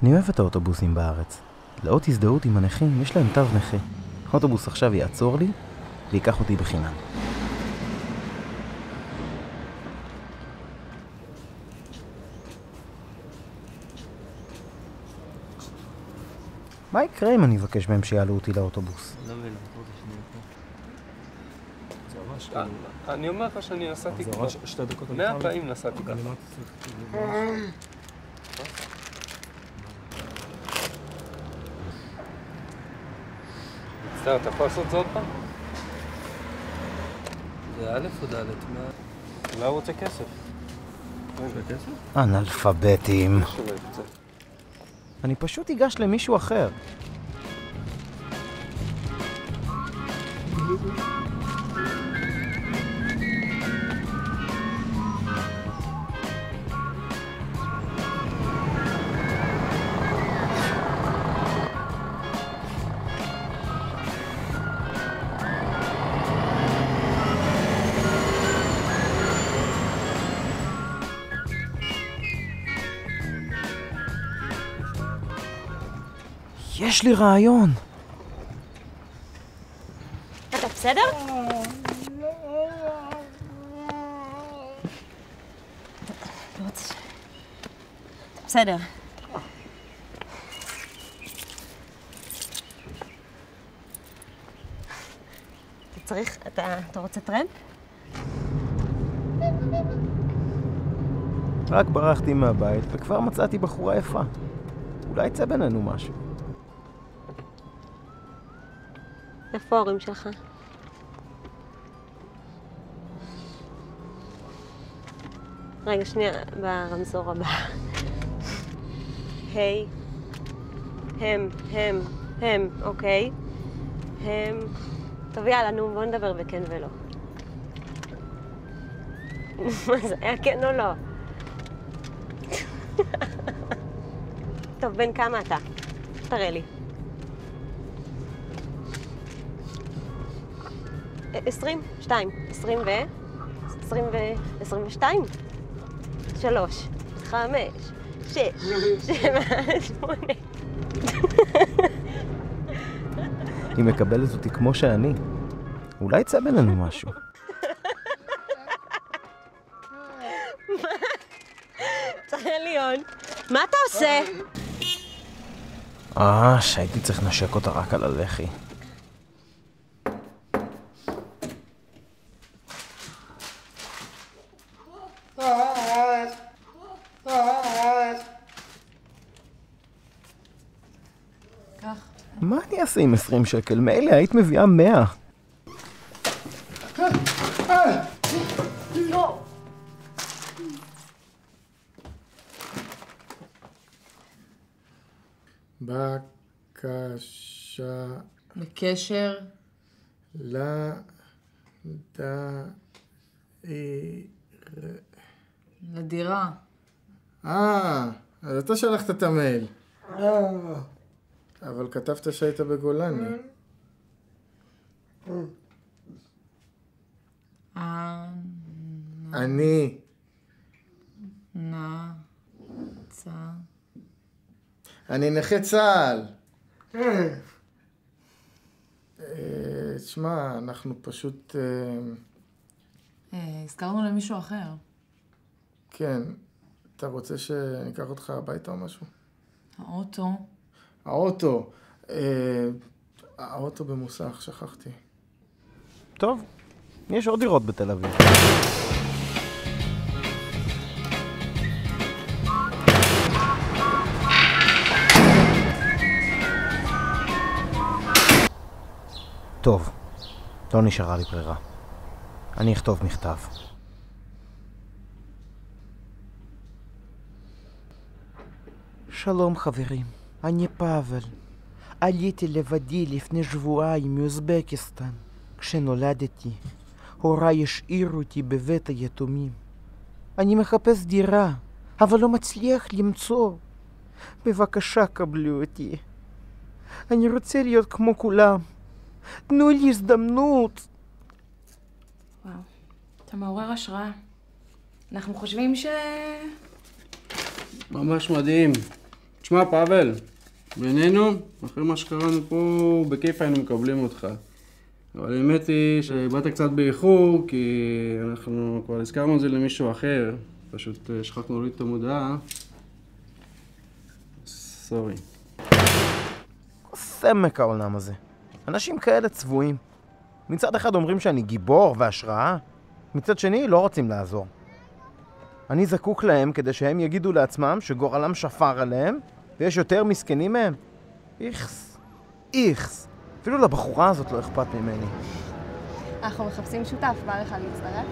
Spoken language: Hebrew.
אני אוהב את האוטובוסים בארץ. לאות הזדהות עם הנכים יש להם תו נכה. האוטובוס עכשיו יעצור לי ויקח אותי בחינם. מה יקרה אם אני אבקש מהם שיעלו אותי לאוטובוס? לא מבין, אני אומר לך שאני נסעתי כבר 100 פעמים נסעתי ככה. מצטער, אתה יכול לעשות זה עוד פעם? זה א' או ד'? אולי הוא רוצה כסף. זה כסף? אנאלפביתים. אני פשוט אגש למישהו אחר. יש לי רעיון. אתה בסדר? בסדר. אתה רוצה טרמפ? רק ברחתי מהבית וכבר מצאתי בחורה יפה. אולי יצא בינינו משהו. איפה ההורים שלך? רגע, שנייה, ברמזור הבא. היי. הם, אוקיי. הם. טוב, יאללה, נו, בוא נדבר בכן ולא. מה זה היה כן או לא? טוב, בן כמה אתה? תראה לי. 22, 22, 3, 5, 6, 7, 8. היא מקבלת אותי כמו שאני. אולי יצא בינינו משהו. ליאון, מה אתה עושה? שהייתי צריך לנשק אותה רק על הלחי. מה אני אעשה עם 20 שקל? מילא היית מביאה 100. בקשה בקשר לדירה. אז אתה שלחת את המייל. אבל כתבת שהיית בגולני. אני אני נכה צה"ל. תשמע, אנחנו פשוט... הזכרנו למישהו אחר. כן. אתה רוצה שניקח אותך הביתה או משהו? האוטו במוסך, שכחתי. טוב, יש עוד דירות בתל אביב. טוב, לא נשארה לי ברירה. אני אכתוב מכתב. שלום חברים, אני פאבל. עליתי לבדי לפני שבועיים מאוזבקיסטן. כשנולדתי, הוריי השאירו אותי בבית היתומים. אני מחפש דירה, אבל לא מצליח למצוא. בבקשה קבלו אותי. אני רוצה להיות כמו כולם. תנו לי הזדמנות. וואו, אתה מעורר השראה. אנחנו חושבים ממש מדהים. תשמע, פאבל, בינינו, אחרי מה שקראנו פה, בכיף היינו מקבלים אותך. אבל האמת היא שבאת קצת באיחור, כי אנחנו כבר הזכרנו את זה למישהו אחר. פשוט שכחנו להוריד את המודעה. סורי. סמק העולם הזה. אנשים כאלה צבועים. מצד אחד אומרים שאני גיבור והשראה, מצד שני לא רוצים לעזור. אני זקוק להם כדי שהם יגידו לעצמם שגורלם שפר עליהם, ויש יותר מסכנים מהם. איכס. איכס. אפילו לבחורה הזאת לא אכפת ממני. אנחנו מחפשים שותף, בא לך להצטרף?